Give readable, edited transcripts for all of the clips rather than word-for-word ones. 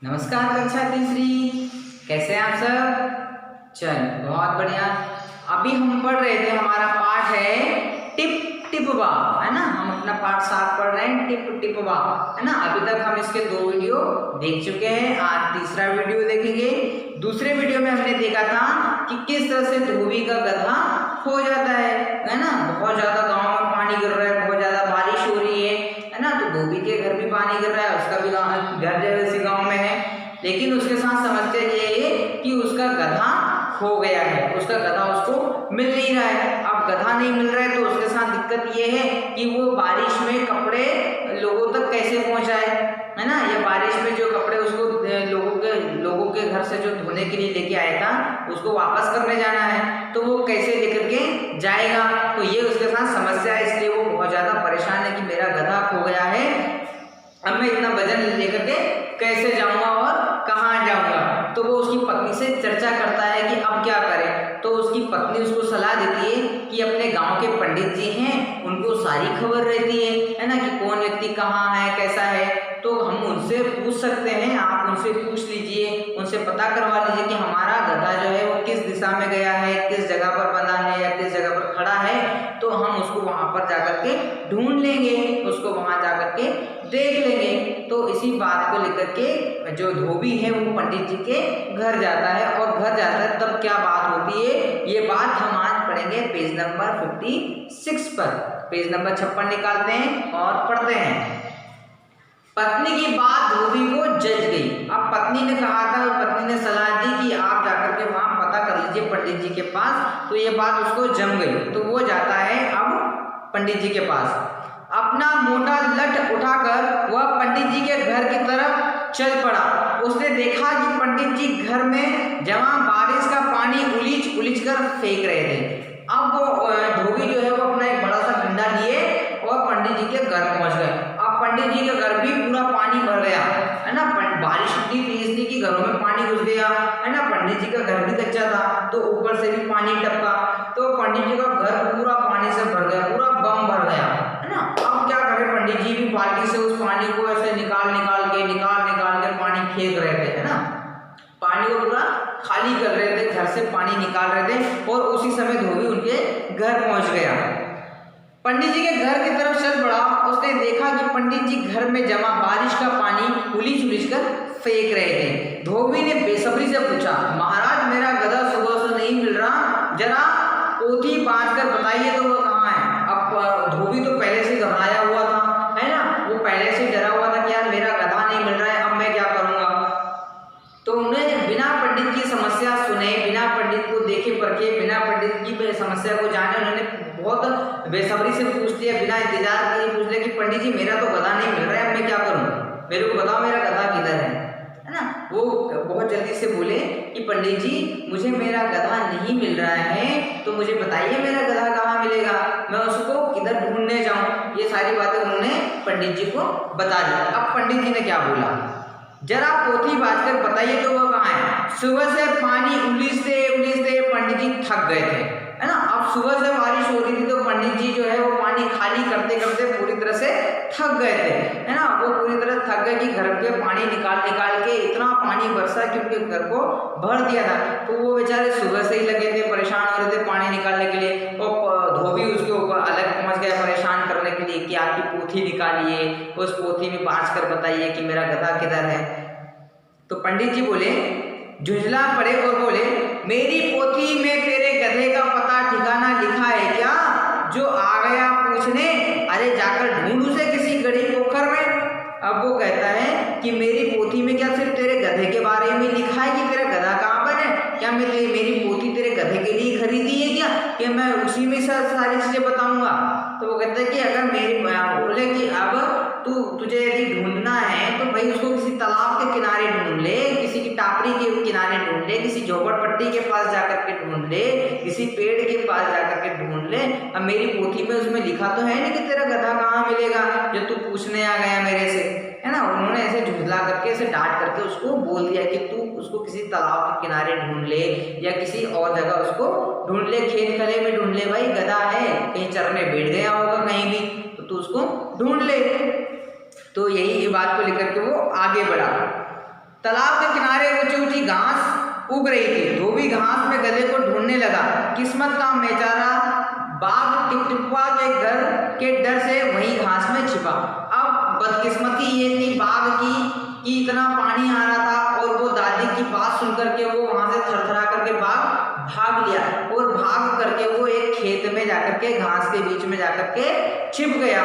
नमस्कार कक्षा तीसरी, कैसे हैं आप सब। चल बहुत बढ़िया। अभी हम पढ़ रहे थे, हमारा पाठ है टिप टिपवा, है ना। हम अपना पाठ 7 पढ़ रहे हैं, टिप टिपवा, है ना। अभी तक हम इसके 2 वीडियो देख चुके हैं, आज तीसरा वीडियो देखेंगे। दूसरे वीडियो में हमने देखा था कि किस तरह से धोबी का गधा खो जाता है ना। बहुत ज्यादा गाँव में पानी गिर रहा है, बहुत ज्यादा बारिश हो रही है ना। तो धोबी के घर भी पानी गिर रहा है, उसका भी घर जैसे गाँव में है, लेकिन उसके साथ समस्या ये है कि उसका गधा खो गया है, उसका गधा उसको मिल नहीं रहा है। अब गधा नहीं मिल रहा है तो उसके साथ दिक्कत ये है कि वो बारिश में कपड़े लोगों तक कैसे पहुंचाए, है ना। ये बारिश में जो कपड़े उसको लोगों के घर से जो धोने के लिए लेके आया था, उसको वापस करने जाना है, तो वो कैसे लेकर के जाएगा। तो ये उसके साथ समस्या है, इसलिए वो बहुत ज्यादा परेशान है कि मेरा गधा खो गया है, अब मैं इतना वजन लेकर के कैसे जाऊंगा और कहाँ जाऊंगा। तो वो उसकी पत्नी से चर्चा करता है कि अब क्या करें। तो उसकी पत्नी उसको सलाह देती है कि अपने गांव के पंडित जी हैं, उनको सारी खबर रहती है ना, कि कौन व्यक्ति कहाँ है, कैसा है। तो हम उनसे पूछ सकते हैं, आप उनसे पूछ लीजिए, उनसे पता करवा लीजिए कि हमारा गधा जो है वो किस दिशा में गया है, किस जगह पर बंधा है या किस जगह पर खड़ा है। तो हम उसको वहां पर जाकर के ढूंढ लेंगे, उसको वहां जाकर के देख लेंगे। तो इसी बात को लेकर के जो धोबी है वो पंडित जी के घर जाता है, और घर जाता है तब क्या बात होती है, ये बात हम आज पढ़ेंगे पेज नंबर 56 पर। पेज नंबर 56 निकालते हैं और पढ़ते हैं। पत्नी की बात धोबी को जच गई। अब पत्नी ने कहा था, पत्नी ने सलाह दी कि आप जाकर के वहां पता कर लीजिए पंडित जी के पास। तो ये बात उसको जम गई, तो वो जाता है अब पंडित जी के पास। अपना मोटा लठ उठाकर वह पंडित जी के घर की तरफ चल पड़ा। उसने देखा कि पंडित जी घर में जमा बारिश का पानी उलीच उलीच कर फेंक रहे थे। अब वो धोबी जो है वो अपना एक बड़ा सा डंडा लिए और पंडित जी के घर पहुंच गए। अब पंडित जी के घर भी पूरा पानी भर गया, है ना। बारिश इतनी तेज थी कि घरों में पानी घुस गया, है ना। पंडित जी का घर भी कच्चा था तो ऊपर से भी पानी टपका, तो पंडित जी का घर पूरा पानी से भर गया, पूरा बम भर गया, है ना। अब क्या करे, पंडित जी भी बाल्टी से उस पानी को ऐसे निकाल निकाल के पानी फेंक रहे थे, है ना। पानी को पूरा खाली कर रहे थे, घर से पानी निकाल रहे थे, और उसी समय धोबी उनके घर पहुंच गया। पंडित जी के घर की तरफ चल पड़ा। उसने देखा कि पंडित जी घर में जमा बारिश का पानी उलीच उलीच कर फेंक रहे थे। धोबी ने बेसब्री से पूछा, महाराज मेरा गधा सुबह से नहीं मिल रहा, जरा पोथी बांध कर बताइए तो वो कहाँ है। अब धोबी तो पहले से घबराया हुआ था, है ना, वो पहले से डरा हुआ था कि यार मेरा गधा नहीं मिल रहा है, अब मैं क्या करूंगा। तो उन्हें बिना पंडित की समस्या सुने, बिना पंडित को देखे परखे, बिना पंडित की समस्या को जाने, उन्होंने बहुत बेसब्री से पूछ लिया, बिना इंतजार किए पूछ लिया कि पंडित जी मेरा तो गधा नहीं मिल रहा है, अब मैं क्या करूं, मेरे को बताओ मेरा गधा किधर है ना। वो बहुत जल्दी से बोले कि पंडित जी मुझे मेरा गधा नहीं मिल रहा है, तो मुझे बताइए मेरा गधा कहाँ मिलेगा, मैं उसको किधर ढूंढने जाऊं। ये सारी बातें उन्होंने पंडित जी को बता दी। अब पंडित जी ने क्या बोला, जरा पोथी बांध कर बताइए तो वो कहाँ है। सुबह से पानी उलीचते पंडित जी थक गए थे, है ना। अब सुबह से बारिश हो रही थी तो पंडित जी जो है वो पानी खाली करते करते पूरी तरह से थक गए थे, है ना। वो पूरी तरह थक गए कि घर के पानी निकाल निकाल के इतना पानी बरसा कि उनके घर को भर दिया था। तो वो बेचारे सुबह से ही लगे थे, परेशान हो रहे थे पानी निकालने के लिए। और धोबी उसके ऊपर अलग पहुंच गया परेशान करने के लिए कि आपकी पोथी निकालिए, उस पोथी में बांध कर बताइए कि मेरा गधा किधर है। तो पंडित जी बोले, झुंझला पड़े और बोले, मेरी पोथी में तेरे गधे का पता ठिकाना लिखा है क्या, जो आ गया पूछने, अरे जाकर ढूंढ उसे किसी गढ़ी पोखर में। अब वो कहता है कि मेरी पोथी में क्या सिर्फ तेरे गधे के बारे में लिखा है कि तेरा गधा कहाँ पर है, क्या मैं मेरी पोथी तेरे गधे के लिए खरीदी है क्या, कि मैं उसी में सारी चीजें बताऊंगा। तो वो कहता है कि अगर मेरी बोले कि अब तुझे यदि ढूंढना है तो भाई उसको किसी तालाब के किनारे ढूंढ ले, किसी की टापरी के किनारे ढूंढ ले, किसी झोपड़पट्टी के पास जाकर के ढूंढ ले, किसी पेड़ के पास जाकर के ढूंढ ले। अब मेरी पोथी में उसमें लिखा तो है नहीं कि तेरा गधा कहाँ मिलेगा जो तू पूछने आ गया मेरे से, है ना। उन्होंने ऐसे झुंझला करके, ऐसे डांट करके उसको बोल दिया कि तू उसको किसी तालाब के किनारे ढूंढ ले या किसी और जगह उसको ढूंढ ले, खेत खले में ढूंढ ले, भाई गधा है कहीं चरने बैठ गया होगा कहीं भी, तो तू उसको ढूंढ ले। तो यही बात को लेकर के वो आगे बढ़ा। तालाब के किनारे ऊंची ऊंची घास उग रही थी। धोबी घास में गधे को ढूंढने लगा। किस्मत का बेचारा बाघ टिपटिपुआ के घर के डर से वही घास में छिपा। अब बदकिस्मती ये थी बाघ की कि इतना पानी आ रहा था और वो दादी की बात सुन करके वो वहां से थरथरा करके बाघ भाग लिया और भाग करके वो एक खेत में जाकर के घास के बीच में जाकर के छिप गया।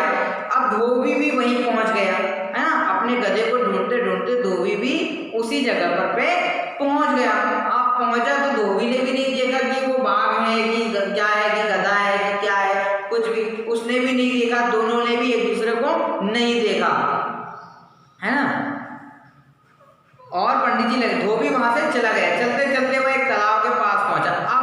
अब धोबी भी वहीं पहुंच गया, है ना, अपने गधे को ढूंढते ढूंढते धोबी भी उसी जगह पर पे पहुंच गया। अब पहुंचा तो धोबी ने भी नहीं देखा कि वो बाघ है कि क्या है कि गधा है कि क्या है, कुछ भी उसने भी नहीं देखा। दोनों ने भी एक दूसरे को नहीं देखा, है ना। और पंडित जी लगे, धोबी वहां से चला गया। चलते चलते वो एक तालाब के पास पहुंचा। अब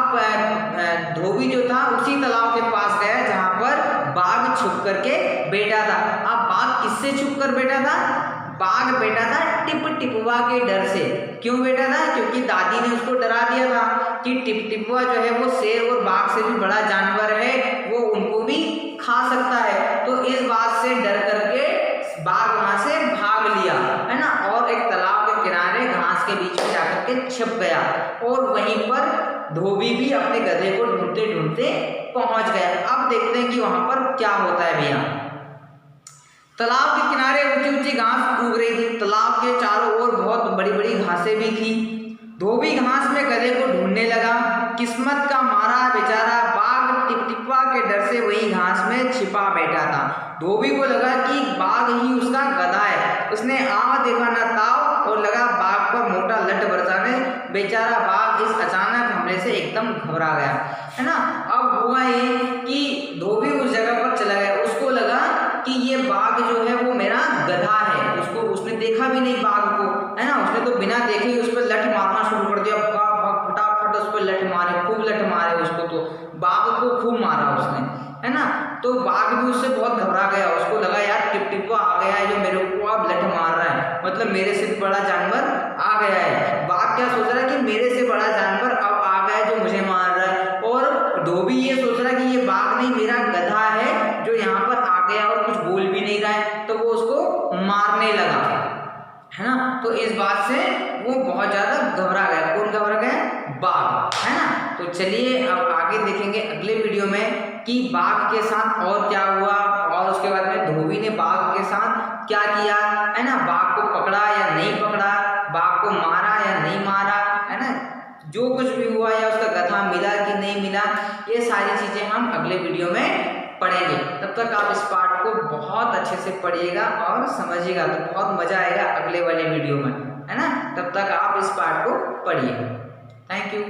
धोबी जो था उसी तालाब के पास गया जहां पर बाघ छुप करके बैठा था। अब बाघ किससे छुप कर बैठा था? बाघ बैठा था टिपटिपुआ के डर से। क्यों बैठा था? क्योंकि दादी ने उसको डरा दिया था कि टिपटिपुआ जो है वो शेर और बाघ से भी बड़ा जानवर है, वो उनको भी खा सकता है। तो इस बात से डर करके बाघ वहां से भाग लिया, है ना, और एक तालाब के किनारे घास के बीच में जाकर के छिप गया। और वहीं पर धोबी भी अपने गधे को ढूंढते ढूंढते पहुंच गया। अब देखते हैं कि वहां पर क्या होता है भैया। तालाब के किनारे ऊंची ऊंची घास उग रही थी। तालाब के चारों ओर बहुत बड़ी बड़ी घासें भी थी। धोबी घास में गधे को ढूंढने लगा। किस्मत का मारा बेचारा बाघ टिपटिपुआ के डर से वही घास में छिपा बैठा था। धोबी को लगा कि बाघ ही उसका गधा है। उसने देखा ना ताव और लगा बाघ पर मोटा लठ बरसाने। बेचारा बाघ इस अचानक हमले से एकदम घबरा गया, है ना। अब हुआ ये कि धोबी उस जगह पर चला गया। उसको लगा कि ये बाघ जो है वो मेरा गधा है। उसने देखा भी नहीं बाघ को, है ना। उसने तो बिना देखे ही उस पर लठ मारना शुरू कर दिया। फटाफट उस पर लठ मारे, खूब लठ मारे उसको, तो बाघ को खूब मारा उसने, है ना। तो बाघ भी उससे बहुत घबरा गया। उसको लगा यार टिपटिपुआ आ गया है जो मेरे को अब लठ मार रहा है, मतलब मेरे से बड़ा जानवर आ गया है। बाघ क्या सोच रहा है कि मेरे से बड़ा जानवर अब आ गया है जो मुझे मार रहा है। और धोबी ये सोच रहा है कि ये बाघ नहीं मेरा गधा है जो यहाँ पर आ गया और कुछ बोल भी नहीं रहा है। तो वो उसको मारने लगा, है ना। तो इस बात से वो बहुत ज्यादा घबरा गया। कौन घबरा गया? बाघ, है ना। तो चलिए अब आगे देखेंगे अगले वीडियो में कि बाघ के साथ और क्या हुआ और उसके बाद में धोबी ने बाघ के साथ क्या किया, है ना। बाघ को पकड़ा या नहीं पकड़ा, बाघ को मारा या नहीं मारा, है ना। जो कुछ भी हुआ या उसका गधा मिला कि नहीं मिला, ये सारी चीजें हम अगले वीडियो में पढ़ेंगे। तब तक आप इस पार्ट को बहुत अच्छे से पढ़िएगा और समझिएगा, तो बहुत मजा आएगा अगले वाले वीडियो में, है ना। तब तक आप इस पार्ट को पढ़िए। Thank you.